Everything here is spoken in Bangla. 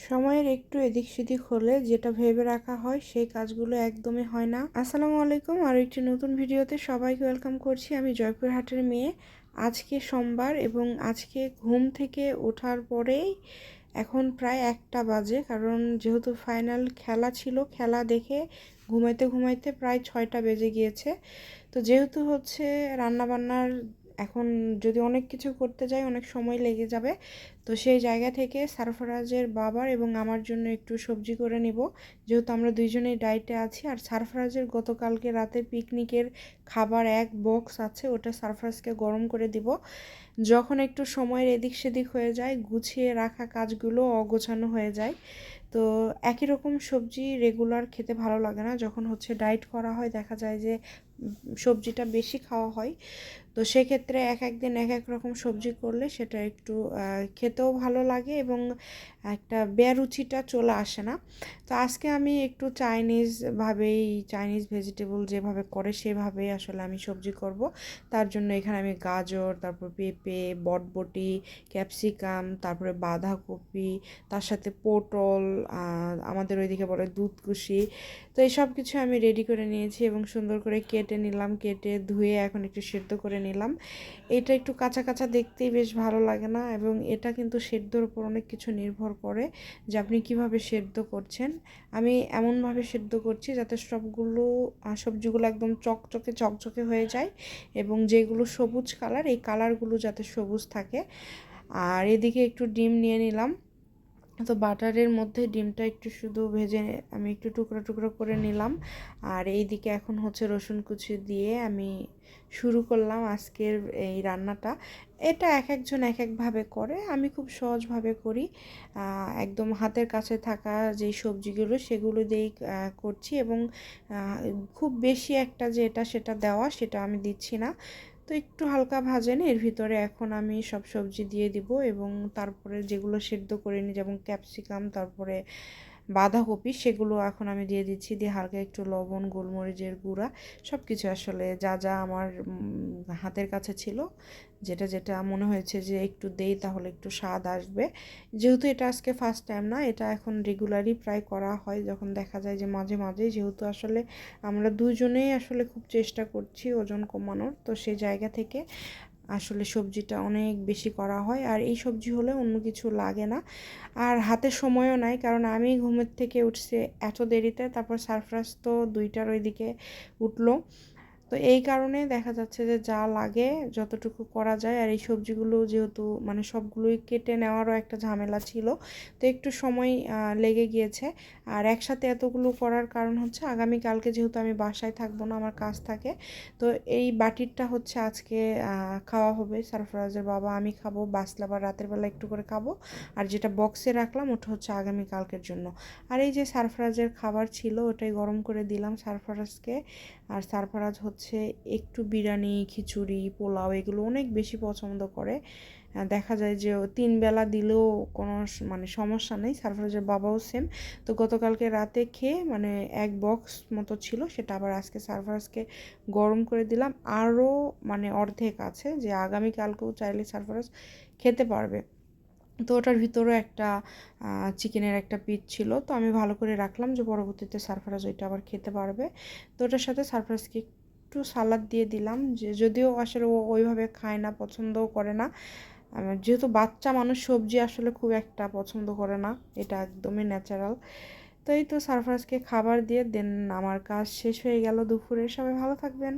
সময়ের একটু এদিক সেদিক হলে যেটা ভেবে রাখা হয় সেই কাজগুলো একদমই হয় না। আসসালামু আলাইকুম, আরও একটি নতুন ভিডিওতে সবাইকে ওয়েলকাম করছি। আমি জয়পুরহাটের মেয়ে। আজকে সোমবার এবং আজকে ঘুম থেকে ওঠার পরেই এখন প্রায় 1টা বাজে, কারণ যেহেতু ফাইনাল খেলা ছিল, খেলা দেখে ঘুমাইতে ঘুমাইতে প্রায় 6টা বেজে গিয়েছে। তো যেহেতু হচ্ছে রান্নাবান্নার এখন যদি অনেক কিছু করতে যাই অনেক সময় লেগে যাবে, তো সেই জায়গা থেকে সারফরাজের বাবার এবং আমার জন্য একটু সবজি করে নিব, যেহেতু আমরা দুইজনেই ডায়েটে আছি। আর সারফরাজের গতকালকে রাতে পিকনিকের খাবার এক বক্স আছে, ওটা সারফরাজকে গরম করে দিব। যখন একটু সময়ের এদিক সেদিক হয়ে যায়, গুছিয়ে রাখা কাজগুলো অগোছানো হয়ে যায়। তো একই রকম সবজি রেগুলার খেতে ভালো লাগে না। যখন হচ্ছে ডায়েট করা হয় দেখা যায় যে সবজিটা বেশি খাওয়া হয়। তো সেক্ষেত্রে এক এক দিন এক এক রকম সবজি করলে সেটা একটু খেতেও ভালো লাগে এবং একটা বেরুচিটা চলে আসে না। তো আজকে আমি একটু চাইনিজ ভেজিটেবল যেভাবে করে সেভাবেই আসলে আমি সবজি করব। তার জন্য এখানে আমি গাজর, তারপর পেঁপে, বটবটি, ক্যাপসিকাম, তারপরে বাঁধাকপি, তার সাথে পটল, আমাদের ওইদিকে বলে দুধকুশি। তো এই সব কিছু আমি রেডি করে নিয়েছি এবং সুন্দর করে কেটে নিলাম। কেটে ধুয়ে এখন একটু সেদ্ধ করে নিলাম। এটা একটু কাঁচা কাঁচা দেখতেই বেশ ভালো লাগে না, এবং এটা কিন্তু সেদ্ধর উপর অনেক কিছু নির্ভর করে যে আপনি কিভাবে সেদ্ধ করছেন। আমি এমনভাবে সেদ্ধ করছি যাতে সবগুলো সবজিগুলো একদম চকচকে হয়ে যায়, এবং যেগুলো সবুজ কালার এই কালারগুলো যাতে সবুজ থাকে। আর এদিকে একটু ডিম নিয়ে নিলাম। তো বাটারের মধ্যে ডিমটা একটু শুধু ভেজে আমি একটু টুকরো টুকরো করে নিলাম। আর এই দিকে এখন হচ্ছে রসুন কুচি দিয়ে আমি শুরু করলাম আজকের এই রান্নাটা। এটা এক একজন এক একভাবে করে, আমি খুব সহজভাবে করি। একদম হাতের কাছে থাকা যেই সবজিগুলো সেগুলো দিয়েই করছি, এবং খুব বেশি একটা যে এটা সেটা দেওয়া সেটা আমি দিচ্ছি না। তো একটু হালকা ভাজেন, এর ভিতরে এখন আমি সব সবজি দিয়ে দিব, এবং তারপরে যেগুলো সেদ্ধ করে নিই যেমন ক্যাপসিকাম, তারপরে বাঁধাকপি, সেগুলো এখন আমি দিয়ে দিচ্ছি। দিয়ে হালকা একটু লবণ, গোলমরিচের গুঁড়া, সব কিছু আসলে যা যা আমার হাতের কাছে ছিল, যেটা যেটা মনে হয়েছে যে একটু দেই তাহলে একটু স্বাদ আসবে। যেহেতু এটা আজকে ফার্স্ট টাইম না, এটা এখন রেগুলারই প্রায় করা হয়, যখন দেখা যায় যে মাঝে মাঝে, যেহেতু আসলে আমরা দুজনেই আসলে খুব চেষ্টা করছি ওজন কমানোর, তো সেই জায়গা থেকে আসলে সবজিটা অনেক বেশি করা হয়। আর এই সবজি হলে অন্য কিছু লাগে না, আর হাতে সময়ও নাই, কারণ আমি ঘুমের থেকে উঠছি এত দেরিতে, তারপর সারফরাজ তো 2টার ওইদিকে উঠলো। তো এই কারণে দেখা যাচ্ছে যে যা লাগে যতটুকু করা যায়। আর এই সবজিগুলো যেহেতু মানে সবগুলোই কেটে নেওয়ারও একটা ঝামেলা ছিল, তো একটু সময় লেগে গিয়েছে। আর একসাথে এতগুলো করার কারণ হচ্ছে আগামীকালকে যেহেতু আমি বাসায় থাকবো না, আমার কাজ থাকে। তো এই বাটিরটা হচ্ছে আজকে খাওয়া হবে সারফরাজের বাবা, আমি খাবো, বাসলে আবার রাতের বেলা একটু করে খাবো। আর যেটা বক্সে রাখলাম ওটা হচ্ছে আগামীকালকের জন্য। আর এই যে সারফরাজের খাবার ছিল ওটাই গরম করে দিলাম সারফরাজকে। আর সারফরাজ হচ্ছে একটু বিরিয়ানি, খিচুড়ি, পোলাও এগুলো অনেক বেশি পছন্দ করে। দেখা যায় যে 3 বেলা দিলেও কোনো মানে সমস্যা নেই। সারফরাজের বাবাও সেম। তো গতকালকে রাতে খেয়ে মানে এক বক্স মতো ছিল, সেটা আবার আজকে সারফরাজকে গরম করে দিলাম। আরও মানে অর্ধেক আছে, যে আগামীকালকেও চাইলে সারফরাজ খেতে পারবে। তো ওটার ভিতরেও একটা চিকেনের একটা পিস ছিল, তো আমি ভালো করে রাখলাম যে পরবর্তীতে সারফরাজ ওইটা আবার খেতে পারবে। তো ওটার সাথে সারফরাজকে একটু সালাদ দিয়ে দিলাম, যে যদিও আসলে ও ওইভাবে খায় না, পছন্দও করে না। যেহেতু বাচ্চা মানুষ সবজি আসলে খুব একটা পছন্দ করে না, এটা একদমই ন্যাচারাল। তো এই তো সারফরাজকে খাবার দিয়ে দেন আমার কাজ শেষ হয়ে গেল দুপুরে। সবাই ভালো থাকবেন।